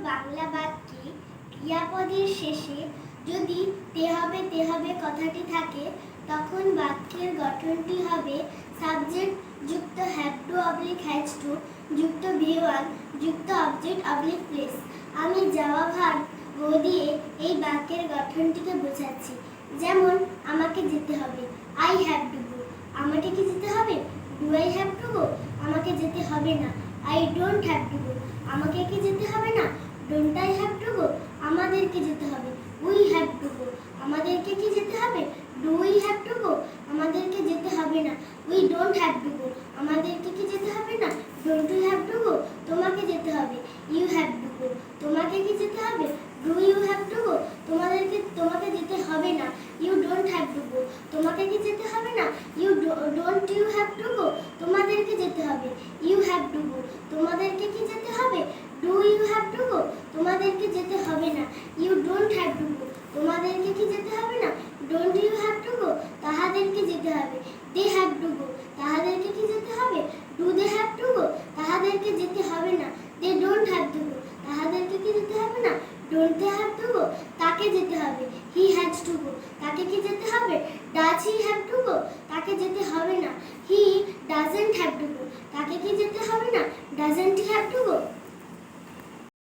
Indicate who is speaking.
Speaker 1: বাংলা বাক্যে ক্রিয়াপদের শেষে যদি তে হবে কথাটি থাকে, তখন বাক্যের গঠনটি হবে সাবজেক্ট যুক্ত have to oblique has to যুক্ত V1 যুক্ত অবজেক্ট অবলিক প্লেস। আমি যাওয়া ভার্ব গো দিয়ে এই বাক্যের গঠনটিকে বোঝাচ্ছি। যেমন আমাকে যেতে হবে, আই হ্যাভ টু গো। আমাকে কি যেতে হবে? ডু আই হ্যাভ টু গো? আমাকে যেতে হবে না, আই ডোন্ট হ্যাভ টু গো। আমাকে কি যেতে হবে না, ডোন্ট আই হ্যাভ টু গো। আমাদেরকে যেতে হবে, উই হ্যাভ টু গো। আমাদেরকে কি যেতে হবে, ডু উই হ্যাভ টু গো। আমাদেরকে যেতে হবে না, উই ডোন্ট হ্যাভ টু গো। আমাদেরকে কি যেতে হবে না, don't we have to go. তোমাকে যেতে হবে, ইউ হ্যাভ টু গো। তোমাকে কি যেতে হবে, do you have to go. তোমাকে যেতে হবে না, you don't have to go. তোমাকে কি যেতে হবে না, don't you have to go. তোমাদেরকে যেতে হবে, ইউ হ্যাভ টু গো। তোমাদেরকে কি যেতে হবে, do you have to go. তোমাদেরকে যেতে হবে না, you don't have to go. তোমাদেরকে কি যেতে হবে না, don't you have to go. তাহাদেরকে যেতে হবে, দে হ্যাভ টু গো। তাহাদেরকে কি যেতে হবে, do they have to go. তাহাদেরকে যেতে হবে না, they don't have to go. তাহাদেরকে কি যেতে হবে না, don't they have to go. তাকে যেতে হবে, হি হ্যাজ টু গো। তাকে কি যেতে হবে, does he have to go. তাকে যেতে হবে না, he doesn't have to go. তাকে কি যেতে হবে না, doesn't he have to go.